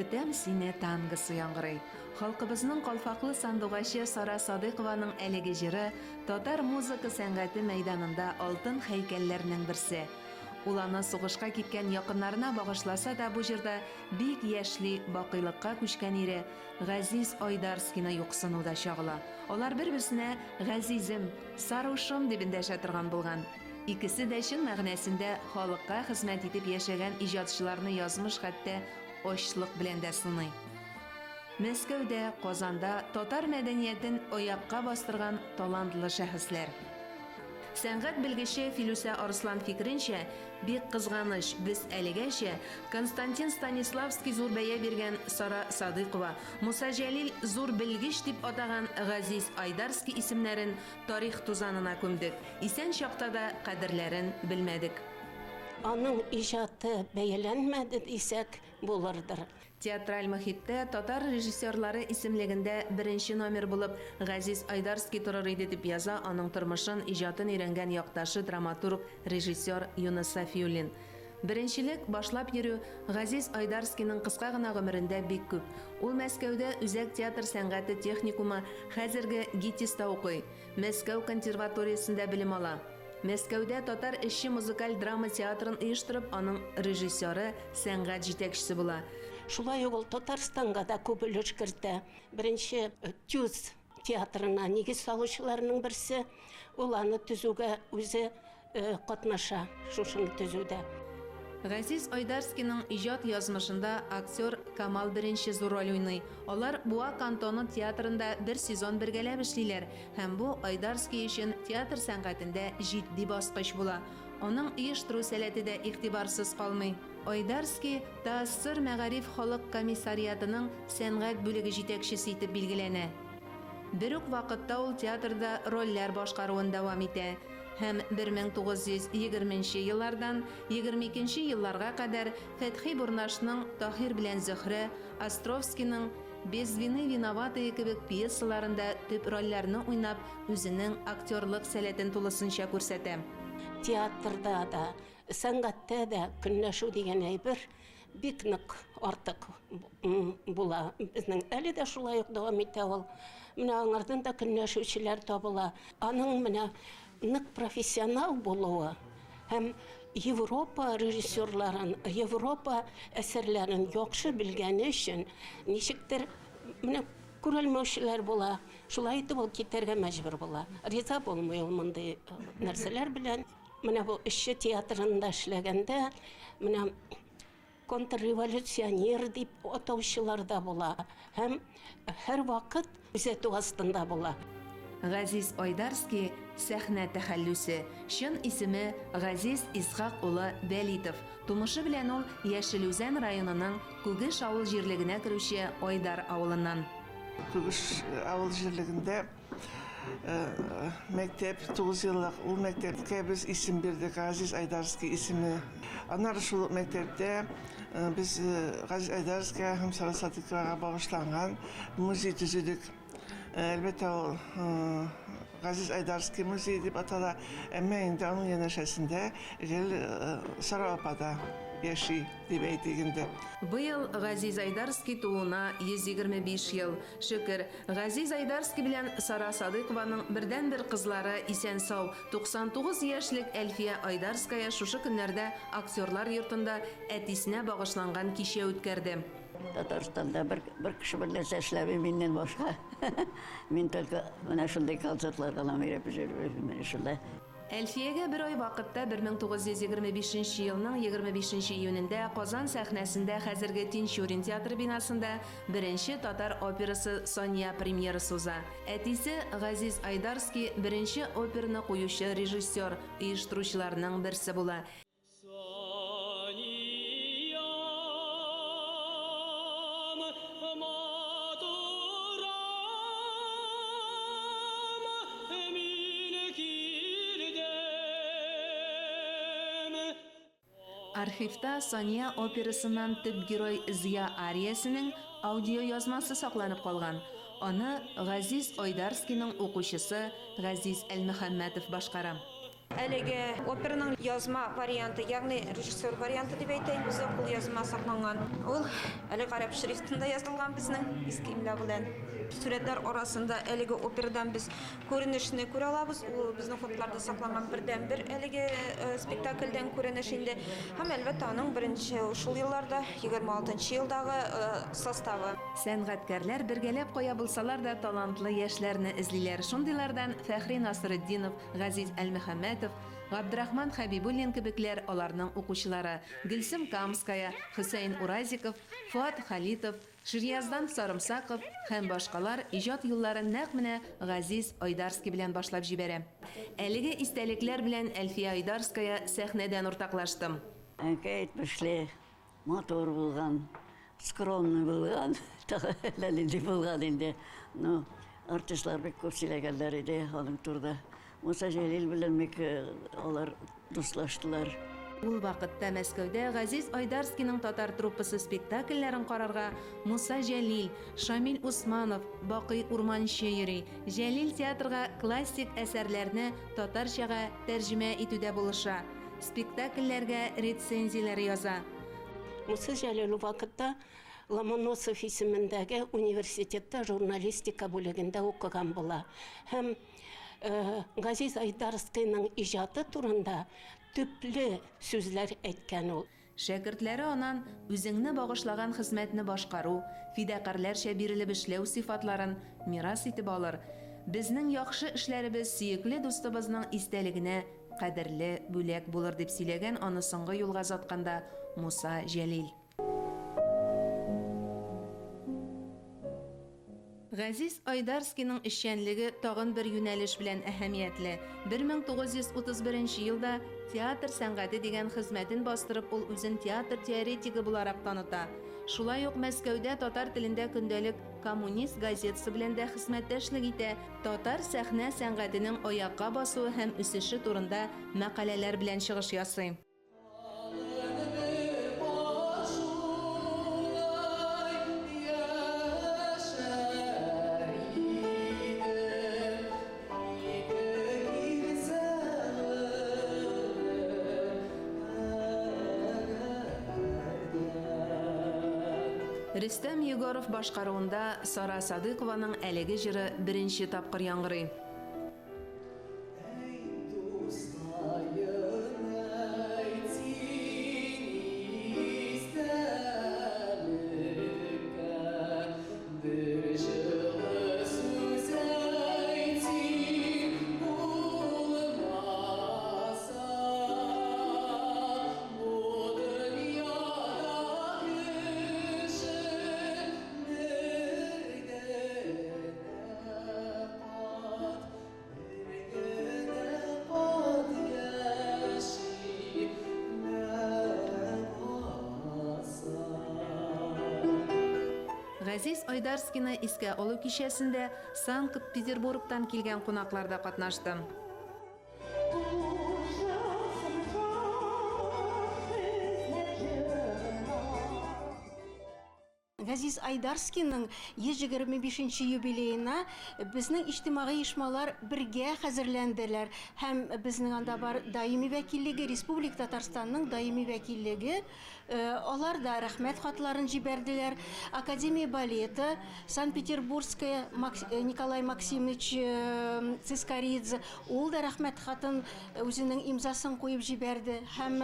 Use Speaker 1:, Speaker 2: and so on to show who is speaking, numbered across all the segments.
Speaker 1: Көтәм сине тангысы яңгырый. Халкыбызның калфаклы сандугачы Сара Садыйкованың әлеге җыры татар музыка сәнгате мәйданында алтын һәйкәлләрнең берсе. Ул аны сугышка киткән якыннарына багышласа да, бу җырда бик яшьли бакыйлыкка күчкән ире Газиз Айдарскийны юксынуда чагыла. Алар бер-берсенә Газизем, Сарушым дип эндәшә торган булган. Икесе дә чын мәгънәсендә халыкка хезмәт итеп яшәгән иҗатчыларны язмыш хәтта ачлык белән дә сыный. Мәскәүдә, Казанда татар мәдәниятен аякка бастырган талантлы шәхесләр. Сәнгать белгече Филүсә Арслан фикеренчә, бик кызганыч, без әлегәчә Константин Станиславский зур бәя биргән Сара Садыйкова, Муса Җәлил зур белгеч дип атаган Газиз Айдарский исемнәрен тарих тузанына күмдек. Исән чакта да кадерләрен белмәдек.
Speaker 2: Аның иҗаты бәяләнмәде дисәк булырдыр.
Speaker 1: Театраль мөхиттә татар режиссерлары исемлегендә беренче номер булып Газиз Айдарский торыр иде дип яза аның тормышын, иҗатын өйрәнгән якташы драматург, режиссер Юнус Сафиуллин. Беренчелек башлап йөрү Газиз Айдарскийның кыска гына гомерендә бик күп. Ул Мәскәүдә Үзәк театр сәнгате техникумы, хәзерге ГИТИСта укый. Мәскәү консерваториясендә белем ала. Мәскәүдә татар эшче музыкаль драма театрын оештырып, аның режиссеры, сәнгать җитәкчесе була.
Speaker 2: Шулай ук Татарстанга да күп өлеш кертә. Беренче Тюз театрына нигез салучыларның берсе, ул аны төзүгә үзе катнаша, шушыны төзүдә.
Speaker 1: Газиз Айдарскийның иҗат язмышында актер Камал беренче зур роль уйный. Алар Буа кантоны театрында бер сезон бергәләп эшлиләр, һәм бу Айдарский өчен театр сәнгатендә җитди баскыч була. Аның оештыру сәләте дә игътибарсыз калмый. Айдарский Таассыр мәгариф халык комиссариатының сәнгать бүлеге җитәкчесе итеп билгеләнә. Бер үк вакытта ул театрда рольләр башкаруын дәвам итә. Һәм 1920 еллардан 22 елларга кадәр Фәтхи Бурнашның Таһир белән Зөһрә, Островскийның Без вины виноватые кебек пьесаларында төп рольләрне уйнап, үзенең актерлык сәләтен тулысынча күрсәтә.
Speaker 2: Театрда да, сәнгатьтә дә көнләшү дигән әйбер бик нык артык була. Безнең әле дә шулай ук дәвам итә ул. Менә аңардан да көнләшүчеләр табыла. Аның менә нык профессионал булуы һәм Европа режиссерларын, Европа әсәрләрен яхшы белгәне өчен ничектер менә күрелмәүчеләр була. Шулай итеп ул китәргә мәҗбүр була. Риза булмый ул мондый нәрсәләр белән. Менә бу эшче театрында эшләгәндә, менә контрреволюционер дип атаучылар да була һәм һәр вакыт күзәтү астында була.
Speaker 1: Газиз Айдарский сәхнә тәхәллүсе. Чын исеме Газиз Исхак улы Бәлитов. Тумышы белән ул Яшелүзән районының Күгеш авыл җирлегенә керүче Айдар авылыннан.
Speaker 3: Күгеш авыл җирлегендә мәктәп 9 еллык ул мәктәпкә без исем бирдек, Газиз Айдарский исеме. Аннары шул мәктәптә без Газиз Айдарский һәм Сара Садыйковага багышланган музей төзедек. Әлбәттә ул Газиз Айдарский музей дип атала, әмма инде аның янәшәсендә Сара апада яши дип әйтегендә.
Speaker 1: Быел Газиз Айдарский тууына 125 ел. Шөкер, Газиз Айдарский белән Сара Садыйкованың бердән-бер кызлары исән-сау 99 яшьлек Әлфия Айдарская шушы көннәрдә актерлар йортында әтисенә багышланган кичә үткәрде.
Speaker 4: Татарстанда bir kişi bilen eşlevi minnet başka. Min только менә шундый концертлар кылам йөреп йөрүм менә шулай.
Speaker 1: Әлфиягә бер ай вакытта 1925 елның 25 июнендә Казан сәхнәсендә хәзерге Тинчурин театры бинасында беренче татар операсы Соня премьерасы уза. Әтисе Газиз Айдарский беренче операны куючы режиссер, оештыручыларның берсе була. Архивта Соня операсынан төп герой Зия ариясының аудио язмасы сакланып калган. Аны Газиз Айдарскийның укучысы Газиз Әлмөхәммәтов башкара.
Speaker 5: Әлеге операның язма варианты, ягъни режиссер варианты дип әйтәйин, бездә кул язма сакланган. Ул әле гарәп шрифтында язылган безнең иске имла белән. Сүрәтләр арасында әлеге операдан біз күренешне күрә алабыз. Ул безнең фотларда сакланган бердән-бер әлеге спектакльдән күренеш инде. Һәм әлбәттә аның беренче шул елларда 26 елдагы составы.
Speaker 1: Сәнгатькәрләр бергәләп кая булсалар да талантлы яшьләрне эзлиләр. Шундыйлардан Фәхри Насретдинов, Газиз Әлмөхәммәтов, Габдрахман Хәбибуллин кебекләр аларның укучылары. Гөлсем Камская, Хөсәйн Уразиков, Фуат Халитов, Ширяздан Сарымсаков һәм башкалар иҗат юлларын нәкъ менә Газиз Айдарский белән башлап җибәрә. Әлеге истәлекләр белән Әлфия Айдарская сәхнәдән уртаклаштым.
Speaker 4: Әнкәй әйтмешле, мотор булган, скромный булган, ләлинди булган инде. Ну, артистлар бик күп сөйләгәннәр иде аның турында. Муса Җәлил белән бик алар дуслаштылар.
Speaker 1: Ул вакытта Мәскәүдә Газиз Айдарскийның татар труппасы спектакльләрен карарга Муса Җәлил, Шамил Усманов, Бакый Урманчы йөри. Җәлил театрга классик әсәрләрне татарчага тәрҗемә итүдә булыша. Спектакльләргә рецензияләр яза.
Speaker 2: Муса Җәлил вакытта Ломоносов исемендәге университетта журналистика бүлегендә укыган була. Һәм Газиз Айдарскийның иҗаты турында төпле сүзләр әйткән ул.
Speaker 1: Шәкертләре анан үзеңне багышлаган хезмәтне башкару, фидакарларча бирелеп эшләү сыйфатларын мирас итеп алыр. Безнең яхшы эшләребез сөекле дустыбызның истәлегенә кадерле бүләк булыр дип сөйләгән аны соңгы юлга затканда Муса Җәлил. Газиз Айдарскийның эшчәнлеге тагын бер юнәлеш белән әһәмиятле. 1931 елда театр сәнгате дигән хезмәтен бастырып, ул үзен театр теоретигы буларак таныта. Шулай ук Мәскәүдә татар телендә көндәлек Коммунист газетасы белән дә хезмәттәшлек итә. Татар сәхнә сәнгатенең аякка басуы һәм үсеше турында мәкаләләр белән чыгыш ясый. Рөстәм Егоров башкаруында Сара Садыйкованың әлеге җыры беренче тапкыр яңгырый. Газиз Айдарскийны искә алу кичәсендә Санкт-Петербургтан килгән кунакларда катнаштым.
Speaker 6: Газиз Айдарскийның 125-нче юбилеена безнең иҗтимагый оешмалар бергә хәзерләнделәр һәм безнең анда бар даими вәкиллеге, Республика Татарстанның даими вәкиллеге, алар да рәхмәт хатларын җибәрделәр. Академия балеты, Санкт-Петербургская Николай Максимович Цискоридзе, ул да рәхмәт хатын үзенең имзасын куеп җибәрде һәм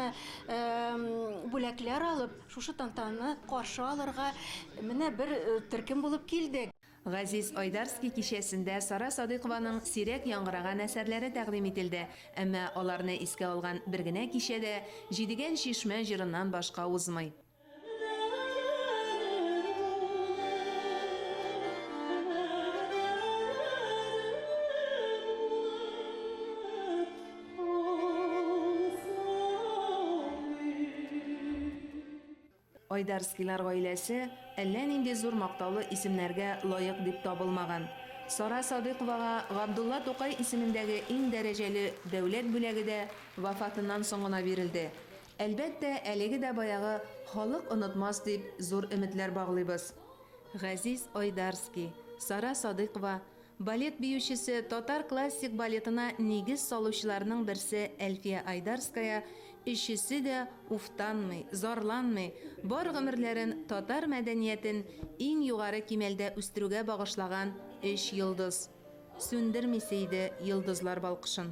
Speaker 6: бүләкләр алып, шушы тантаны каршы алырга менә бер төркем булып килдек.
Speaker 1: Газиз Айдарский кичәсендә Сара Садыйкованың сирәк яңгыраган әсәрләре тәкъдим ителде, әмма аларны искә алган бер генә кичәдә Җидегән чишмә җырыннан башка узмый. Айдарскийлар гаиләсе әллә нинди зур мактаулы исемнәргә лаек дип табылмаган. Сара Садыйковага Габдулла Тукай исемендәге иң дәрәҗәле дәүләт бүләге дә вафатыннан соң гына бирелде. Әлбәттә, әлеге дә баягы халык онытмас дип зур өметләр баглыйбыз. Газиз Айдарский, Сара Садыйкова Балет биючесе татар классик балетына нигез салучыларның берсе Әлфия Айдарская, өчесе дә уфтанмый, зарланмый, бар гомерләрен татар мәдәниятен иң югары кимәлдә үстерүгә багышлаган 3 йолдыз. Сүндермисә иде йолдызлар балкышын.